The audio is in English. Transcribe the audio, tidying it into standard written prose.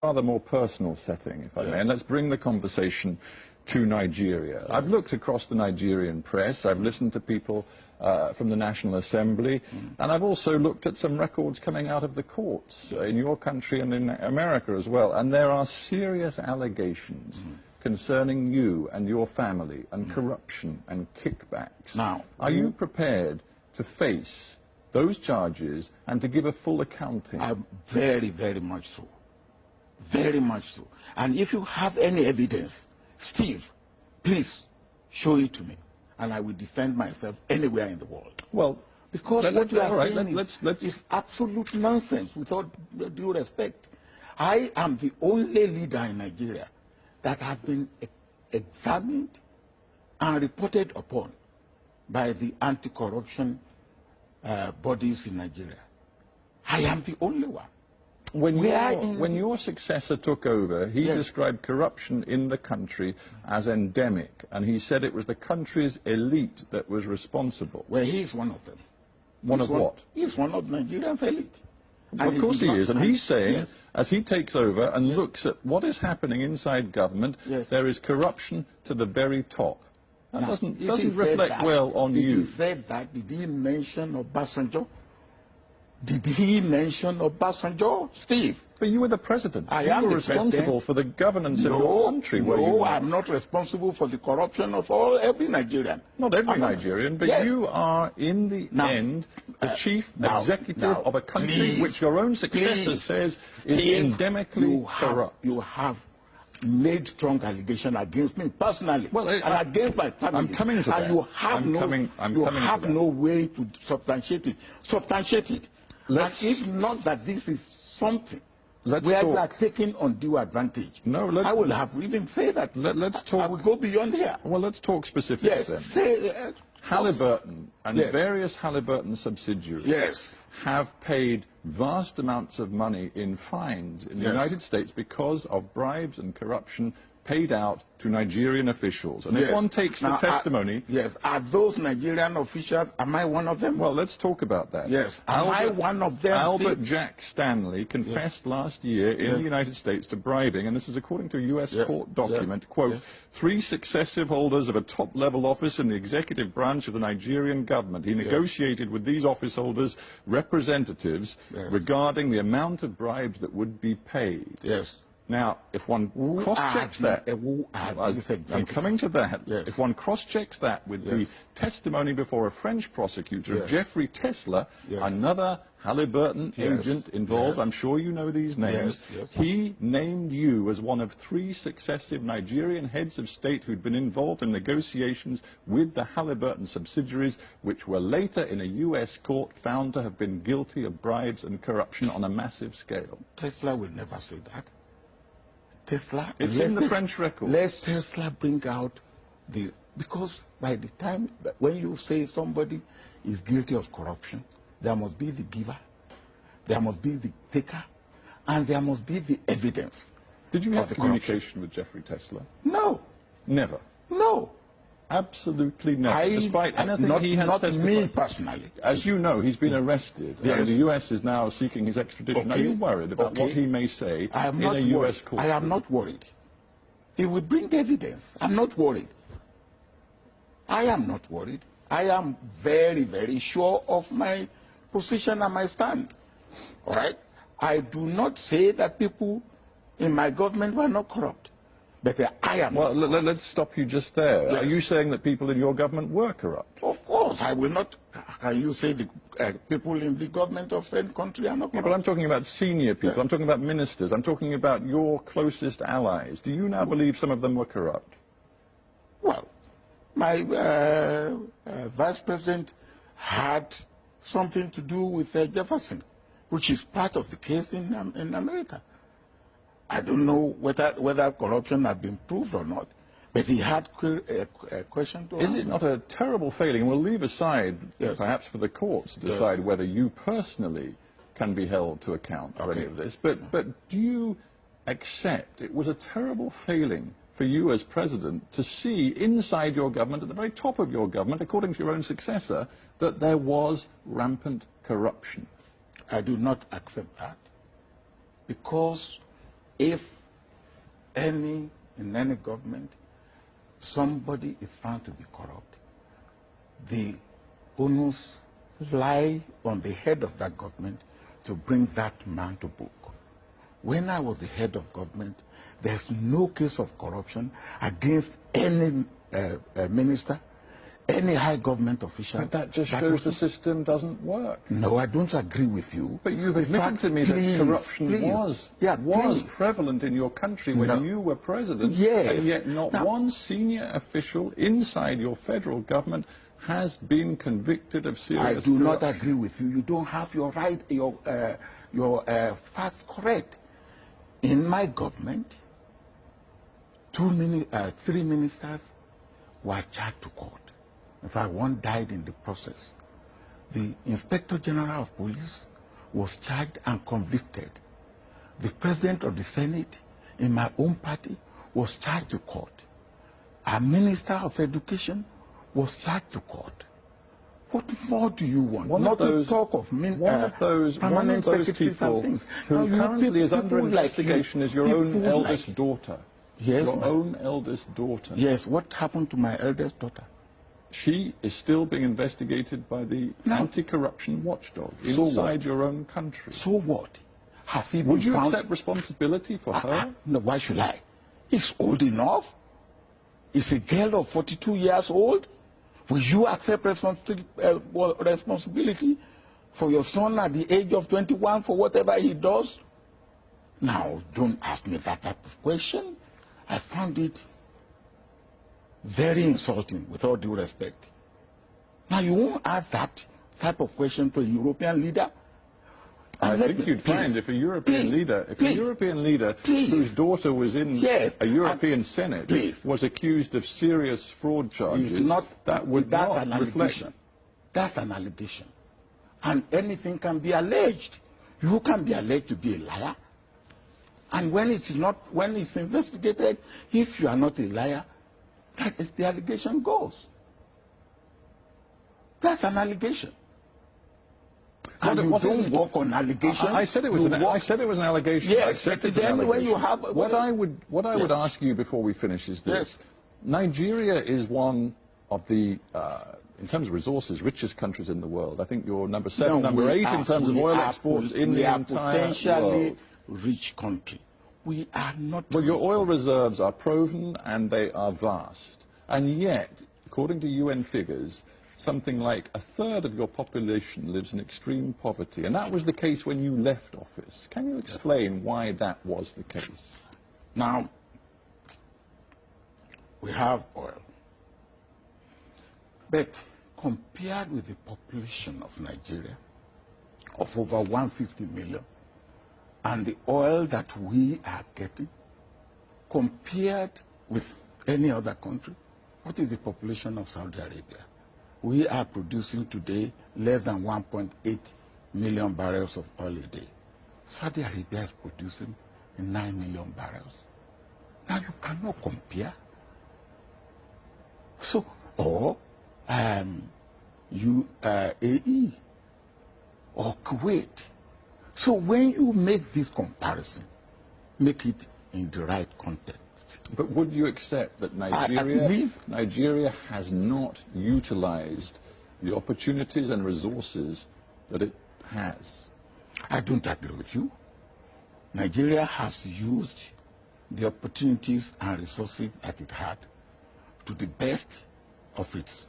rather more personal setting, if I may, and let's bring the conversation to Nigeria. I've looked across the Nigerian press, I've listened to people from the National Assembly, and I've also looked at some records coming out of the courts in your country and in America as well, and there are serious allegations concerning you and your family and corruption and kickbacks. Now, are you prepared to face those charges and to give a full accounting? Very, very much so. Very much so. And if you have any evidence, Steve, please show it to me, and I will defend myself anywhere in the world. Well, because what you are saying is absolute nonsense, with all due respect. I am the only leader in Nigeria that has been examined and reported upon by the anti-corruption bodies in Nigeria. I am the only one. When your successor took over, he described corruption in the country as endemic, and he said it was the country's elite that was responsible. Well, he is one of them. One of what? He is one of Nigeria's elite. Well, of course he is, and he's saying, as he takes over and looks at what is happening inside government, there is corruption to the very top. That doesn't reflect well on you. He said that, did he mention Obasanjo? Did he mention Obasanjo, Steve? But you were the president. I am responsible for the governance of your country. No, I'm not responsible for the corruption of every Nigerian. Not every Nigerian, but you are, in the end, the chief executive of a country which your own successor says is endemically corrupt. You have made strong allegation against me personally, and against my family. I'm coming to that. And you have no way to substantiate it. Substantiate it. And if not that this is something where you are taking undue advantage, I will have even said that. Let's talk. I will go beyond here. Well, let's talk specifics then. Halliburton and various Halliburton subsidiaries have paid vast amounts of money in fines in the United States because of bribes and corruption paid out to Nigerian officials. And if one takes the testimony... Are those Nigerian officials, am I one of them? Well, let's talk about that. Am I one of them? Albert Jack Stanley confessed last year in the United States to bribing, and this is according to a U.S. court document, quote, 3 successive holders of a top-level office in the executive branch of the Nigerian government. He negotiated with these office holders representatives regarding the amount of bribes that would be paid. Now, if one cross-checks that, I'm coming to that, if one cross-checks that with the testimony before a French prosecutor of Jeffrey Tesla, another Halliburton agent involved, I'm sure you know these names, he named you as one of 3 successive Nigerian heads of state who'd been involved in negotiations with the Halliburton subsidiaries, which were later in a U.S. court found to have been guilty of bribes and corruption on a massive scale. Tesla will never say that. Tesla, it's in the French record. Let Tesla bring out because by the time, when you say somebody is guilty of corruption, there must be the giver, there must be the taker, and there must be the evidence. Did you have communication with Jeffrey Tesla? No. Never? No. Absolutely never, despite anything he has testified. Not me personally. As you know, he's been arrested, and the U.S. is now seeking his extradition. Are you worried about what he may say in a U.S. court? I am not worried. He will bring evidence. I'm not worried. I am not worried. I am very, very sure of my position and my stand. All right? I do not say that people in my government were not corrupt. But I am. Well, let's stop you just there. Are you saying that people in your government were corrupt? Of course, I will not. Can you say the people in the government of any country are not corrupt? But I'm talking about senior people. I'm talking about ministers. I'm talking about your closest allies. Do you now believe some of them were corrupt? Well, my vice president had something to do with Jefferson, which is part of the case in America. I don't know whether corruption has been proved or not, but he had a question to answer. Is it not a terrible failing? And we'll leave aside, perhaps for the courts to decide whether you personally can be held to account for any of this, but do you accept it was a terrible failing for you as president to see inside your government, at the very top of your government, according to your own successor, that there was rampant corruption? I do not accept that, because if in any government, somebody is found to be corrupt, the onus lie on the head of that government to bring that man to book. When I was the head of government, there's no case of corruption against any minister, any high government official. But that just shows the system doesn't work. No, I don't agree with you. But you've admitted to me that corruption was prevalent in your country when you were president, and yet not one senior official inside your federal government has been convicted of serious corruption. I do not agree with you. You don't have your facts correct. In my government, 3 ministers were charged to court. In fact, one died in the process. The Inspector General of Police was charged and convicted. The President of the Senate in my own party was charged to court. A Minister of Education was charged to court. What more do you want? Not to talk of permanent secretaries and things. Who currently is under investigation is your own eldest daughter. Yes, your own eldest daughter. Yes, what happened to my eldest daughter? She is still being investigated by the anti-corruption watchdog inside your own country. So what? Has he Would you accept responsibility for her? No, why should I? He's old enough. He's a girl of 42 years old. Will you accept responsibility for your son at the age of 21 for whatever he does? Now, don't ask me that type of question. I found it very insulting, with all due respect. Now, you won't ask that type of question to a European leader? I think you'd find if a European leader, whose daughter was in a European Senate, was accused of serious fraud charges, that would not reflect. That's an allegation. And anything can be alleged. You can be alleged to be a liar. And when it's investigated, if you are not a liar, that is the allegation goes. That's an allegation. And you don't work on allegations. I said it was an allegation. Yes, then when you have what I would ask you before we finish is this: Nigeria is one of the in terms of resources, richest countries in the world. I think you're number 7, number 8 in terms of oil exports in the entire potentially rich country. We are not. Well, your oil reserves are proven and they are vast, and yet, according to UN figures, something like 1/3 of your population lives in extreme poverty, and that was the case when you left office. Can you explain why that was the case? Now, we have oil, but compared with the population of Nigeria, of over 150 million, and the oil that we are getting, compared with any other country, what is the population of Saudi Arabia? We are producing today less than 1.8 million barrels of oil a day. Saudi Arabia is producing 9 million barrels. Now you cannot compare. So, or UAE or Kuwait. So when you make this comparison, make it in the right context. But would you accept that Nigeria has not utilized the opportunities and resources that it has? I don't agree with you. Nigeria has used the opportunities and resources that it had to the best of its